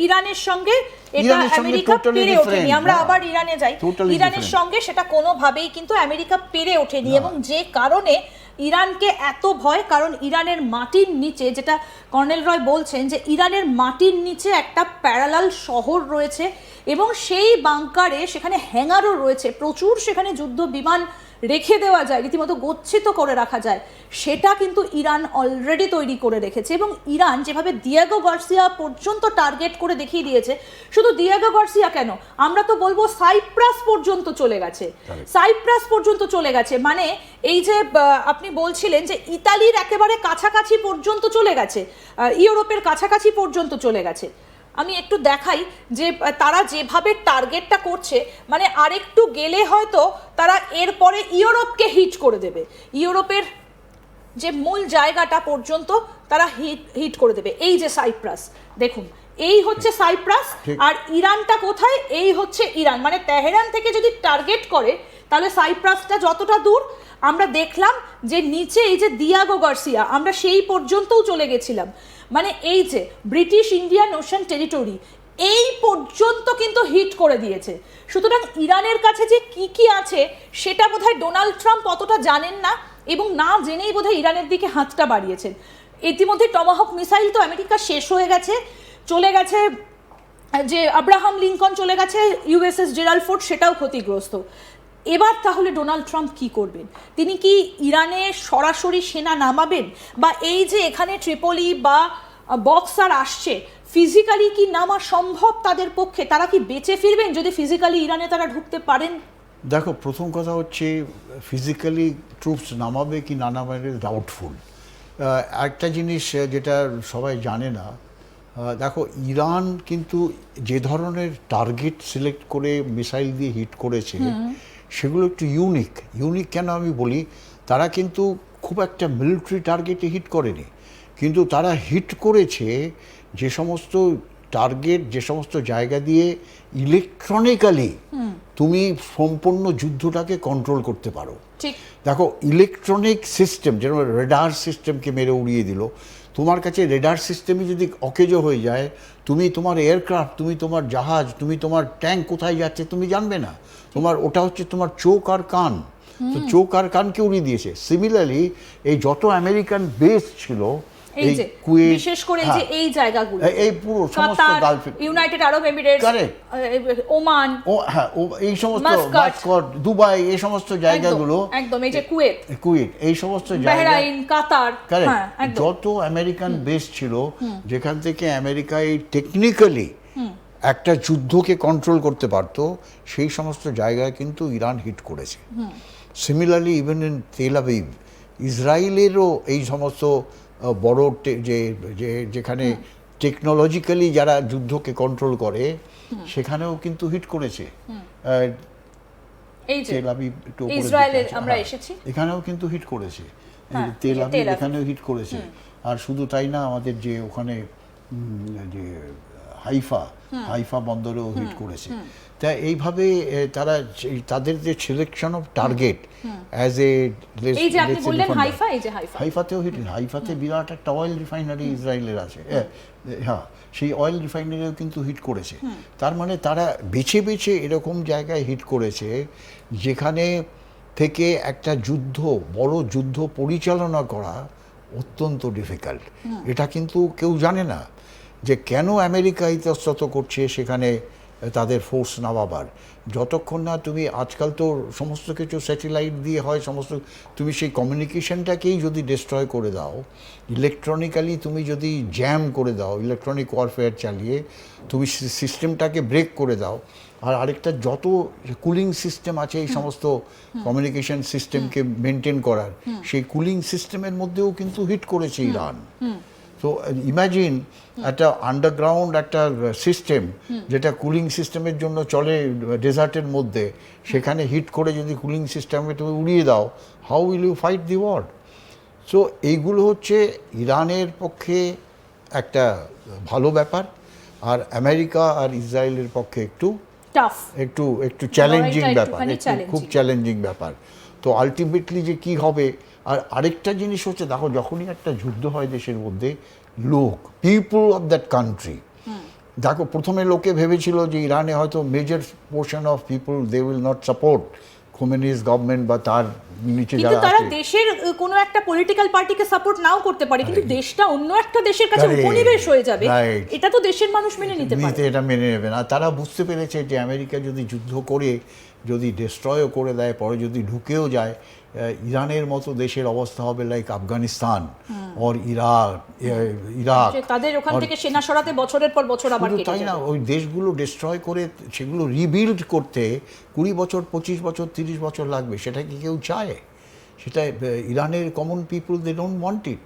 ইরানের সঙ্গে এটা আমেরিকা পেরে ওঠেনি। আমরা আবার ইরানে যাই, ইরানের সঙ্গে সেটা কোনোভাবেই কিন্তু আমেরিকা পেরে ওঠেনি, এবং যে কারণে ইরানকে এত ভয়, কারণ ইরানের মাটির নিচে, যেটা কর্নেল রয় বলছেন যে ইরানের মাটির নিচে একটা প্যারালাল শহর রয়েছে, এবং সেই বাংকারে সেখানে হ্যাঙ্গারও রয়েছে, প্রচুর সেখানে যুদ্ধ বিমান রেখে দেওয়া যায়, রীতিমতো গচ্ছিত করে রাখা যায়, সেটা কিন্তু ইরান অলরেডি তৈরি করে রেখেছে। এবং ইরান যেভাবে দিয়েগো গার্সিয়া পর্যন্ত টার্গেট করে দেখিয়ে দিয়েছে, শুধু দিয়েগো গার্সিয়া কেন, আমরা তো বলবো সাইপ্রাস পর্যন্ত চলে গেছে, সাইপ্রাস পর্যন্ত চলে গেছে। মানে এই যে আপনি বলছিলেন যে ইতালির একেবারে কাছাকাছি পর্যন্ত চলে গেছে, ইউরোপের কাছাকাছি পর্যন্ত চলে গেছে। আমি একটু দেখাই যে তারা যেভাবে টার্গেটটা করছে, মানে আরেকটু গেলে হয়তো তারা এরপরে ইউরোপকে হিট করে দেবে, ইউরোপের যে মূল জায়গাটা পর্যন্ত তারা হিট করে দেবে। এই যে সাইপ্রাস, দেখুন এই হচ্ছে সাইপ্রাস, আর ইরানটা কোথায়, এই হচ্ছে ইরান। মানে তেহরান থেকে যদি টার্গেট করে তাহলে সাইপ্রাসটা যতটা দূর, আমরা দেখলাম যে নিচে এই যে দিয়েগো গার্সিয়া, আমরা সেই পর্যন্তও চলে গেছিলাম। মানে এই যে ব্রিটিশ ইন্ডিয়ান ওশান টেরিটরি, এই পর্যন্ত কিন্তু হিট করে দিয়েছে। সুতরাং ইরানের কাছে যে কি আছে সেটা বোধহয় ডোনাল্ড ট্রাম্প অতটা জানেন না, এবং না জেনেই বোধহয় ইরানের দিকে হাতটা বাড়িয়েছেন। ইতিমধ্যে টমাহক মিসাইল তো আমেরিকা শেষ হয়ে গেছে, চলে গেছে যে আব্রাহাম লিঙ্কন চলে গেছে, ইউএসএস জেরাল্ড ফোর্ড সেটাও ক্ষতিগ্রস্ত। এবার তাহলে ডোনাল্ড ট্রাম্প কি করবেন? তিনি কি ইরানে সরাসরি সেনা নামাবেন, বা এই যে এখানে ট্রিপলি বা বক্সার আসছে, ফিজিক্যালি কি নামা সম্ভব তাদের পক্ষে? তারা কি বেঁচে ফিরবেন যদি ফিজিক্যালি ইরানে তারা ঢুকতে পারেন? দেখো, প্রথম কথা হচ্ছে ফিজিক্যালি ট্রুপস নামাবে কি না নামাবে ডাউটফুল। একটা জিনিস যেটা সবাই জানে না, দেখো ইরান কিন্তু যে ধরনের টার্গেট সিলেক্ট করে মিসাইল দিয়ে হিট করেছে সেগুলো একটু ইউনিক কেন আমি বলি, তারা কিন্তু খুব একটা মিলিটারি টার্গেটে হিট করেনি, কিন্তু তারা হিট করেছে যে সমস্ত টার্গেট, যে সমস্ত জায়গা দিয়ে ইলেকট্রনিক্যালি তুমি সম্পূর্ণ যুদ্ধটাকে কন্ট্রোল করতে পারো। দেখো ইলেকট্রনিক সিস্টেম, যেরকম রেডার সিস্টেমকে মেরে উড়িয়ে দিল, তোমার কাছে রেডার সিস্টেমই যদি অকেজো হয়ে যায়, তুমি তোমার এয়ারক্রাফট, তুমি তোমার জাহাজ, তুমি তোমার ট্যাঙ্ক কোথায় যাচ্ছে তুমি জানবে না। তোমার ওটা হচ্ছে তোমার চোখ আর কান, তো চোখ আর কানকে উড়িয়ে দিয়েছে। সিমিলারলি এই যত আমেরিকান বেস ছিল, এই যে বিশেষ করে এই যে এই জায়গাগুলো, এই পুরো সমস্ত গালফ, ইউনাইটেড আরব এমিরেটস, ওমান, এই সমস্ত মাস্কট, দুবাই, এই সমস্ত জায়গাগুলো, একদম এই যে কুয়েত, এই সমস্ত জায়গা, বাহরাইন, কাতার, যত আমেরিকান বেস ছিল, যেখান থেকে আমেরিকা এই টেকনিক্যালি একটা যুদ্ধকে কন্ট্রোল করতে পারতো, সেই সমস্ত জায়গায় কিন্তু ইরান হিট করেছে। Similarly even in Tel Aviv, ইসরায়েলেরও এই সমস্ত বড় যেখানে টেকনোলজিক্যালি যারা যুদ্ধকে কন্ট্রোল করে সেখানেও কিন্তু হিট করেছে। তেল আবিব এখানেও কিন্তু হিট করেছে, তেল আবিব এখানেও হিট করেছে। আর শুধু তাই না, আমাদের যে ওখানে যে হাইফা বন্দরেও হিট করেছে। তা এইভাবে তারা তাদের যে selection of target as a, হাইফাতেও হিট, হাইফাতে বিরাট একটা অয়েল রিফাইনারি ইসরায়েলের আছে, হ্যাঁ, সেই অয়েল রিফাইনারিও কিন্তু হিট করেছে। তার মানে তারা বেছে বেছে এরকম জায়গায় হিট করেছে যেখানে থেকে একটা বড় যুদ্ধ পরিচালনা করা অত্যন্ত ডিফিকাল্ট। এটা কিন্তু কেউ জানে না যে কেন আমেরিকা ইতস্তত করছে সেখানে তাদের ফোর্স নামাবার। যতক্ষণ না তুমি, আজকাল তো সমস্ত কিছু স্যাটেলাইট দিয়ে হয়, সমস্ত তুমি সেই কমিউনিকেশনটাকেই যদি ডিস্ট্রয় করে দাও, ইলেকট্রনিক্যালি তুমি যদি জ্যাম করে দাও, ইলেকট্রনিক ওয়ারফেয়ার চালিয়ে তুমি সিস্টেমটাকে ব্রেক করে দাও, আর আরেকটা যত কুলিং সিস্টেম আছে এই সমস্ত কমিউনিকেশন সিস্টেমকে মেনটেন করার, সেই কুলিং সিস্টেমের মধ্যেও কিন্তু হিট করেছে ইরান। তো ইমাজিন একটা আন্ডারগ্রাউন্ড একটা সিস্টেম যেটা কুলিং সিস্টেমের জন্য চলে ডেজার্টের মধ্যে, সেখানে হিট করে যদি কুলিং সিস্টেমকে তুমি উড়িয়ে দাও, how will you fight the war? So এইগুলো হচ্ছে ইরানের পক্ষে একটা ভালো ব্যাপার, আর আমেরিকা আর ইসরায়েলের পক্ষে একটু চ্যালেঞ্জিং ব্যাপার, খুব চ্যালেঞ্জিং ব্যাপার। তো আলটিমেটলি যে কি হবে। আর আরেকটা জিনিস হচ্ছে, দেখো যখনই একটা যুদ্ধ হয় দেশের মধ্যে, লোক, পিপল অফ দ্যাট কান্ট্রি, দেখো প্রথমে লোকে ভেবেছিল যে ইরানে হয়তো major portion of people they will not support Khomeini's government বা তার নিচে কিন্তু যারা তারা আছে দেশের কোনো একটা পলিটিক্যাল পার্টিকে সাপোর্ট নাও করতে পারে, কিন্তু দেশটা অন্য একটা দেশের কাছে Correct. উপনিবেশ হয়ে যাবে, Right. এটা তো দেশের মানুষ মেনে নিতে পারে। এটা মেনে নেবে না। তারা বুঝতে পেরেছে যে আমেরিকা যদি যুদ্ধ করে যদি ডিস্ট্রয়ও করে দেয়, পরে যদি ঢুকেও যায়, ইরানের মতো দেশের অবস্থা হবে লাইক আফগানিস্তান ওর ইরাক। যে তাদের ওখান থেকে সেনা সরাতে বছরের পর বছর আবার শুধু কেটে তাই না, যাবে। ওই দেশগুলো ডিস্ট্রয় করে সেগুলো রিবিল্ড করতে 20 বছর 25 বছর 30 বছর লাগবে। সেটা কি কেউ চায়? সেটা ইরানের common people they don't want it.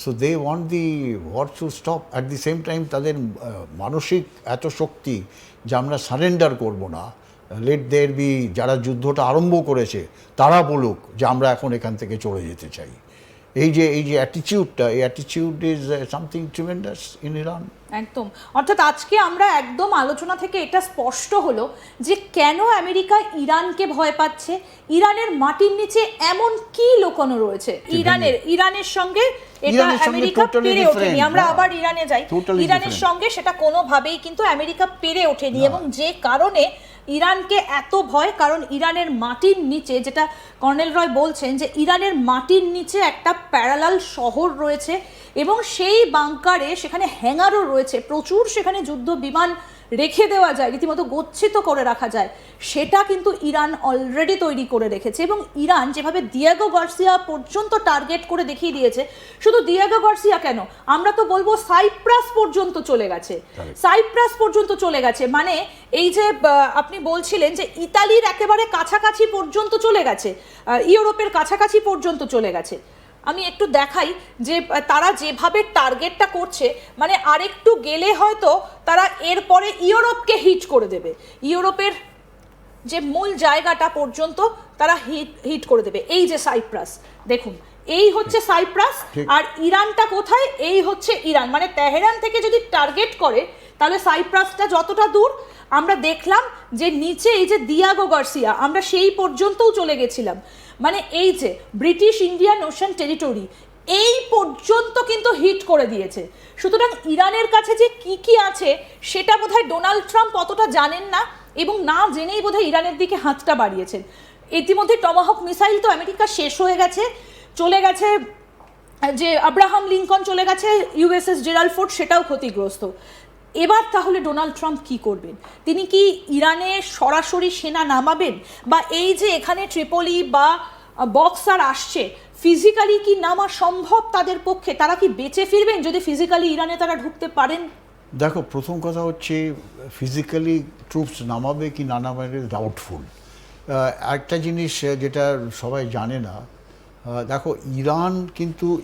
So they want the war to stop. At the same time তাদের মানসিক এত শক্তি যে আমরা সারেন্ডার করব না, লেট দেয়ার বি, যারা যুদ্ধটা আরম্ভ করেছে তারা বলুক যে আমরা এখন এখান থেকে চলে যেতে চাই। এই যে অ্যাটিটিউডটা, এই attitude is something tremendous in Iran. একদম, অর্থাৎ আজকে আমরা একদম আলোচনা থেকে এটা স্পষ্ট হলো যে কেন আমেরিকা ইরানকে ভয় পাচ্ছে, ইরানের মাটির নিচে এমন কি লুকানো রয়েছে। ইরানের সঙ্গে এটা আমেরিকা পেরে ওঠেনি। আমরা আবার ইরানে যাই, ইরানের সঙ্গে সেটা কোনোভাবেই কিন্তু আমেরিকা পেরে ওঠেনি, এবং যে কারণে ইরানকে এত ভয়, কারণ ইরানের মাটির নিচে, যেটা কর্নেল রয় বলছেন যে ইরানের মাটির নিচে একটা প্যারালাল শহর রয়েছে, এবং সেই বাংকারে সেখানে হ্যাঙ্গারও রয়েছে, প্রচুর সেখানে যুদ্ধ বিমান রেখে দেওয়া যায়, রীতিমতো গচ্ছিত করে রাখা যায়, সেটা কিন্তু ইরান অলরেডি তৈরি করে রেখেছে। এবং ইরান যেভাবে দিয়েগো গার্সিয়া পর্যন্ত টার্গেট করে দেখিয়ে দিয়েছে, শুধু দিয়েগো গার্সিয়া কেন, আমরা তো বলবো সাইপ্রাস পর্যন্ত চলে গেছে, সাইপ্রাস পর্যন্ত চলে গেছে। মানে এই যে আপনি বলছিলেন যে ইতালির একেবারে কাছাকাছি পর্যন্ত চলে গেছে, ইউরোপের কাছাকাছি পর্যন্ত চলে গেছে। আমি একটু দেখাই যে তারা যেভাবে টার্গেটটা করছে, মানে আরেকটু গেলে হয়তো তারা এরপরে ইউরোপকে হিট করে দেবে, ইউরোপের যে মূল জায়গাটা পর্যন্ত তারা হিট করে দেবে। এই যে সাইপ্রাস, দেখুন এই হচ্ছে সাইপ্রাস, আর ইরানটা কোথায়, এই হচ্ছে ইরান। মানে তেহরান থেকে যদি টার্গেট করে তাহলে সাইপ্রাসটা যতটা দূর, আমরা দেখলাম যে নিচে এই যে দিয়েগো গার্সিয়া, আমরা সেই পর্যন্তও চলে গেছিলাম। মানে এই যে ব্রিটিশ ইন্ডিয়ান ওশান টেরিটরি, এই পর্যন্ত কিন্তু হিট করে দিয়েছে। সুতরাং ইরানের কাছে যে কি কি আছে সেটা বোধহয় ডোনাল্ড ট্রাম্প অতটা জানেন না, এবং না জেনেই বোধহয় ইরানের দিকে হাতটা বাড়িয়েছেন। ইতিমধ্যে টমাহক মিসাইল তো আমেরিকা শেষ হয়ে গেছে, চলে গেছে যে আব্রাহাম লিঙ্কন চলে গেছে, ইউএসএস জেরাল্ড ফোর্ড সেটাও ক্ষতিগ্রস্ত। এবার তাহলে ডোনাল্ড ট্রাম্প কি করবেন? তিনি কি ইরানে সরাসরি সেনা নামাবেন, বা এই যে এখানে ট্রিপলি বা বক্সার আসছে, ফিজিক্যালি কি নামা সম্ভব তাদের পক্ষে? তারা কি বেঁচে ফিরবেন যদি ফিজিক্যালি ইরানে তারা ঢুকতে পারেন? দেখো, প্রথম কথা হচ্ছে ফিজিক্যালি ট্রুপস নামাবে কি না নামাবে ডাউটফুল। একটা জিনিস যেটা সবাই জানে না, দেখো ইরান কিন্তু